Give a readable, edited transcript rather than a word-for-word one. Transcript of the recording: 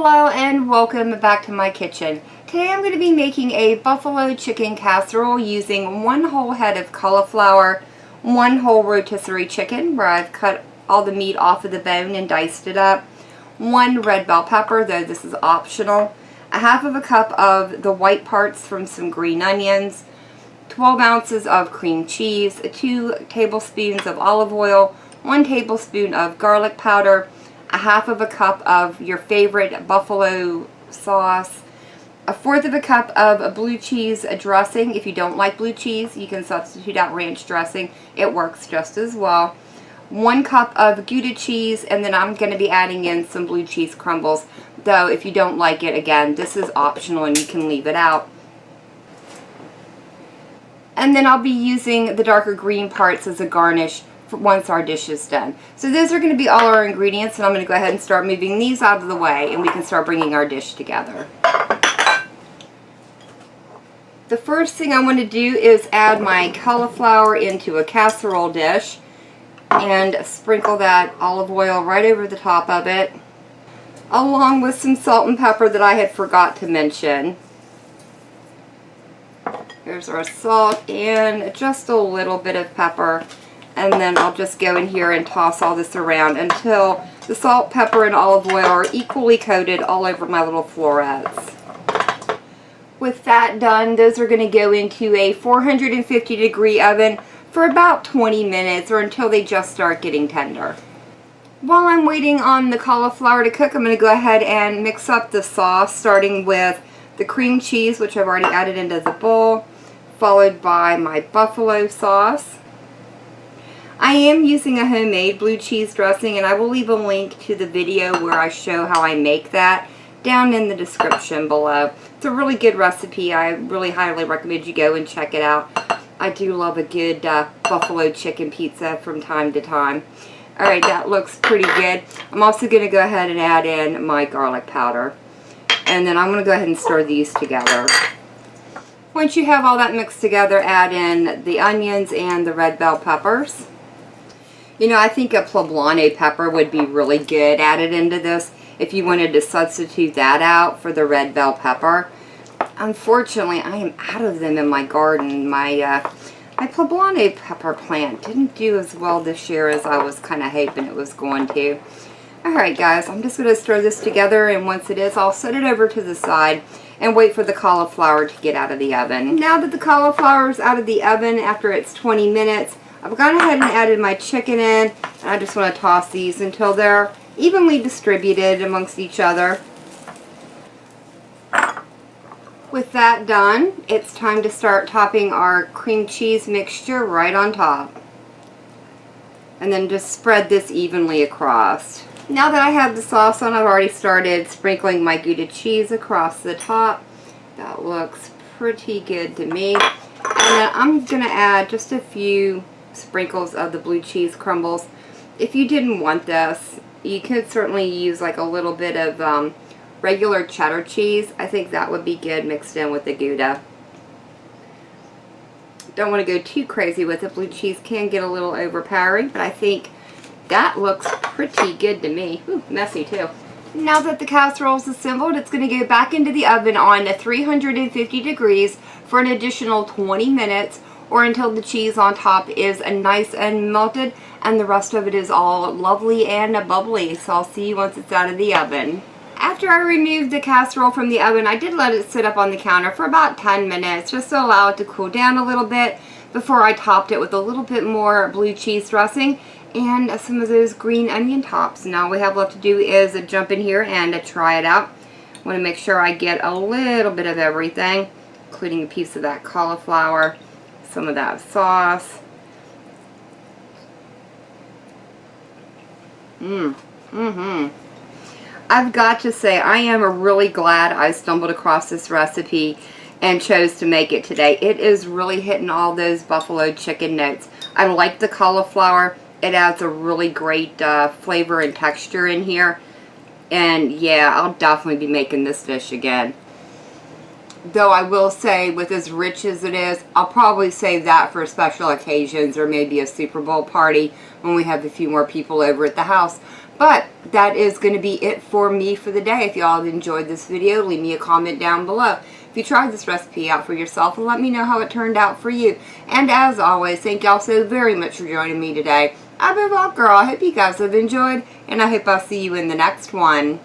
Hello and welcome back to my kitchen. Today I'm going to be making a buffalo chicken casserole using 1 whole head of cauliflower, 1 whole rotisserie chicken where I've cut all the meat off of the bone and diced it up, 1 red bell pepper, though this is optional, a half of a cup of the white parts from some green onions, 12 ounces of cream cheese, 2 tablespoons of olive oil, 1 tablespoon of garlic powder, a half of a cup of your favorite buffalo sauce, a 1/4 of a cup of blue cheese dressing. If you don't like blue cheese, you can substitute out ranch dressing. It works just as well. 1 cup of gouda cheese, and then I'm going to be adding in some blue cheese crumbles. Though if you don't like it, again, this is optional and you can leave it out. And then I'll be using the darker green parts as a garnish once our dish is done. So those are going to be all our ingredients, and I'm going to go ahead and start moving these out of the way and we can start bringing our dish together. The first thing I want to do is add my cauliflower into a casserole dish and sprinkle that olive oil right over the top of it, along with some salt and pepper that I had forgot to mention. Here's our salt and just a little bit of pepper. And then I'll just go in here and toss all this around until the salt, pepper, and olive oil are equally coated all over my little florets. With that done, those are going to go into a 450-degree oven for about 20 minutes or until they just start getting tender. While I'm waiting on the cauliflower to cook, I'm going to go ahead and mix up the sauce, starting with the cream cheese, which I've already added into the bowl, followed by my buffalo sauce. I am using a homemade blue cheese dressing, and I will leave a link to the video where I show how I make that down in the description below. It's a really good recipe. I really highly recommend you go and check it out. I do love a good buffalo chicken pizza from time to time. Alright, that looks pretty good. I'm also going to go ahead and add in my garlic powder. And then I'm going to go ahead and stir these together. Once you have all that mixed together, add in the onions and the red bell peppers. You know, I think a poblano pepper would be really good added into this if you wanted to substitute that out for the red bell pepper. Unfortunately, I am out of them in my garden. My poblano pepper plant didn't do as well this year as I was kind of hoping it was going to. Alright guys, I'm just going to stir this together, and once it is, I'll set it over to the side and wait for the cauliflower to get out of the oven. Now that the cauliflower is out of the oven after it's 20 minutes, I've gone ahead and added my chicken in, and I just want to toss these until they're evenly distributed amongst each other. With that done, it's time to start topping our cream cheese mixture right on top. And then just spread this evenly across. Now that I have the sauce on, I've already started sprinkling my Gouda cheese across the top. That looks pretty good to me. And then I'm going to add just a few sprinkles of the blue cheese crumbles. If you didn't want this, you could certainly use like a little bit of regular cheddar cheese. I think that would be good mixed in with the Gouda. Don't want to go too crazy with it. Blue cheese can get a little overpowering, but I think that looks pretty good to me. Ooh, messy too. Now that the casserole is assembled, it's going to go back into the oven on 350 degrees for an additional 20 minutes, or until the cheese on top is nice and melted and the rest of it is all lovely and bubbly. So I'll see you once it's out of the oven. After I removed the casserole from the oven, I did let it sit up on the counter for about 10 minutes just to allow it to cool down a little bit before I topped it with a little bit more blue cheese dressing and some of those green onion tops. Now all we have left to do is jump in here and try it out. I want to make sure I get a little bit of everything, including a piece of that cauliflower, some of that sauce. I've got to say, I am really glad I stumbled across this recipe and chose to make it today. It is really hitting all those buffalo chicken notes. I like the cauliflower. It adds a really great flavor and texture in here. And yeah, I'll definitely be making this dish again. Though I will say, with as rich as it is, I'll probably save that for special occasions or maybe a Super Bowl party when we have a few more people over at the house. But that is going to be it for me for the day. If y'all enjoyed this video, leave me a comment down below. If you tried this recipe out for yourself, and let me know how it turned out for you. And as always, thank y'all so very much for joining me today. I've been Bob Girl. I hope you guys have enjoyed, and I hope I'll see you in the next one.